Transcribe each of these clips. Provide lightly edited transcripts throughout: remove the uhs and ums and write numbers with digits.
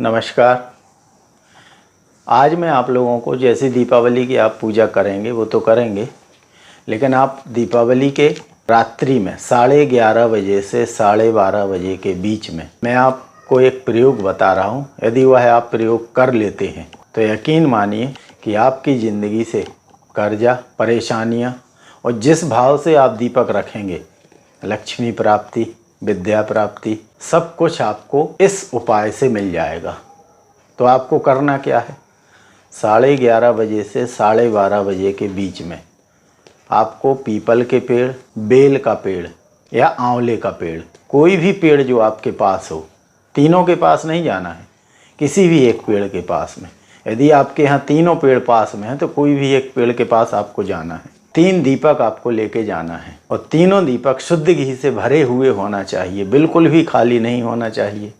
नमस्कार। आज मैं आप लोगों को जैसे दीपावली की आप पूजा करेंगे वो तो करेंगे, लेकिन आप दीपावली के रात्रि में 11:30 बजे से 12:30 बजे के बीच में मैं आपको एक प्रयोग बता रहा हूँ। यदि वह आप प्रयोग कर लेते हैं तो यकीन मानिए कि आपकी ज़िंदगी से कर्जा, परेशानियाँ और जिस भाव से आप दीपक रखेंगे, लक्ष्मी प्राप्ति, विद्या प्राप्ति, सब कुछ आपको इस उपाय से मिल जाएगा। तो आपको करना क्या है, 11:30 बजे से 12:30 बजे के बीच में आपको पीपल के पेड़, बेल का पेड़ या आंवले का पेड़, कोई भी पेड़ जो आपके पास हो, तीनों के पास नहीं जाना है, किसी भी एक पेड़ के पास में। यदि आपके यहाँ तीनों पेड़ पास में हैं तो कोई भी एक पेड़ के पास आपको जाना है। 3 दीपक आपको लेके जाना है और तीनों दीपक शुद्ध घी से भरे हुए होना चाहिए, बिल्कुल भी खाली नहीं होना चाहिए।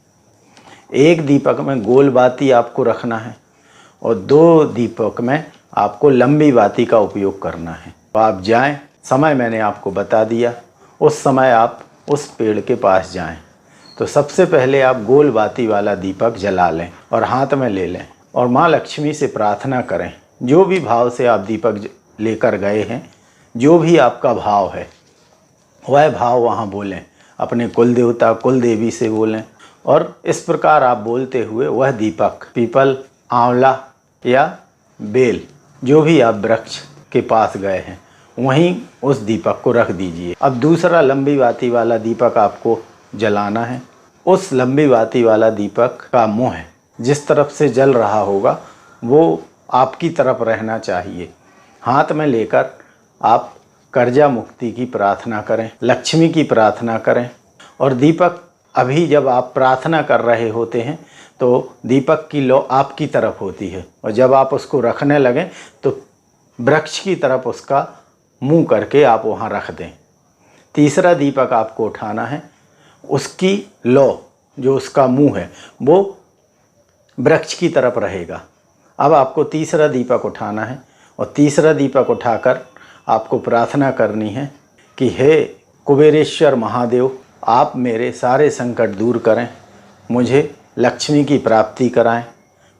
एक दीपक में गोल बाती आपको रखना है और 2 दीपक में आपको लंबी बाती का उपयोग करना है। तो आप जाएं, समय मैंने आपको बता दिया, उस समय आप उस पेड़ के पास जाएं। तो सबसे पहले आप गोल बाती वाला दीपक जला लें और हाथ में ले लें और माँ लक्ष्मी से प्रार्थना करें। जो भी भाव से आप दीपक लेकर गए हैं, जो भी आपका भाव है वह भाव वहाँ बोलें, अपने कुल देवता कुल देवी से बोलें और इस प्रकार आप बोलते हुए वह दीपक पीपल, आंवला या बेल, जो भी आप वृक्ष के पास गए हैं, वहीं उस दीपक को रख दीजिए। अब दूसरा लंबी बाती वाला दीपक आपको जलाना है। उस लंबी बाती वाला दीपक का मुँह जिस तरफ से जल रहा होगा वो आपकी तरफ रहना चाहिए। हाथ में लेकर आप कर्जा मुक्ति की प्रार्थना करें, लक्ष्मी की प्रार्थना करें। और दीपक अभी जब आप प्रार्थना कर रहे होते हैं तो दीपक की लौ आपकी तरफ होती है और जब आप उसको रखने लगें तो वृक्ष की तरफ उसका मुंह करके आप वहाँ रख दें। तीसरा दीपक आपको उठाना है, उसकी लौ जो उसका मुंह है वो वृक्ष की तरफ रहेगा। अब आपको तीसरा दीपक उठाना है और तीसरा दीपक उठाकर आपको प्रार्थना करनी है कि हे कुबेरेश्वर महादेव, आप मेरे सारे संकट दूर करें, मुझे लक्ष्मी की प्राप्ति कराएं,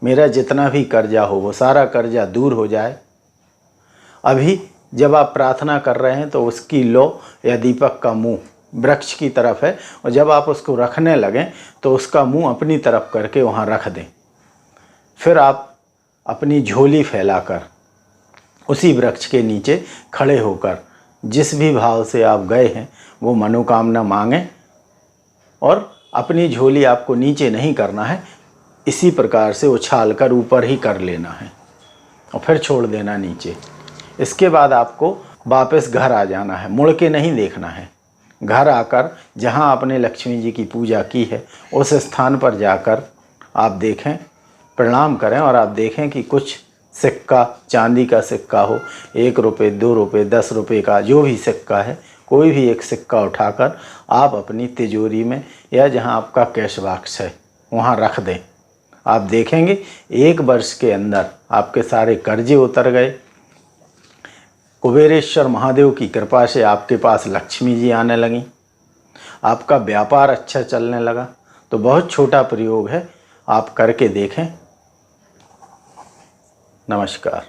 मेरा जितना भी कर्जा हो वो सारा कर्जा दूर हो जाए। अभी जब आप प्रार्थना कर रहे हैं तो उसकी लौ या दीपक का मुंह वृक्ष की तरफ है और जब आप उसको रखने लगें तो उसका मुंह अपनी तरफ करके वहाँ रख दें। फिर आप अपनी झोली फैलाकर उसी वृक्ष के नीचे खड़े होकर जिस भी भाव से आप गए हैं वो मनोकामना मांगें और अपनी झोली आपको नीचे नहीं करना है, इसी प्रकार से उछाल कर ऊपर ही कर लेना है और फिर छोड़ देना नीचे। इसके बाद आपको वापस घर आ जाना है, मुड़ के नहीं देखना है। घर आकर जहां आपने लक्ष्मी जी की पूजा की है उस स्थान पर जाकर आप देखें, प्रणाम करें और आप देखें कि कुछ सिक्का, चांदी का सिक्का हो, 1 रुपये, 2 रुपये, 10 रुपये का जो भी सिक्का है, कोई भी एक सिक्का उठाकर आप अपनी तिजोरी में या जहां आपका कैश बॉक्स है वहां रख दें। आप देखेंगे 1 वर्ष के अंदर आपके सारे कर्जे उतर गए। कुबेरेश्वर महादेव की कृपा से आपके पास लक्ष्मी जी आने लगी, आपका व्यापार अच्छा चलने लगा। तो बहुत छोटा प्रयोग है, आप करके देखें। नमस्कार।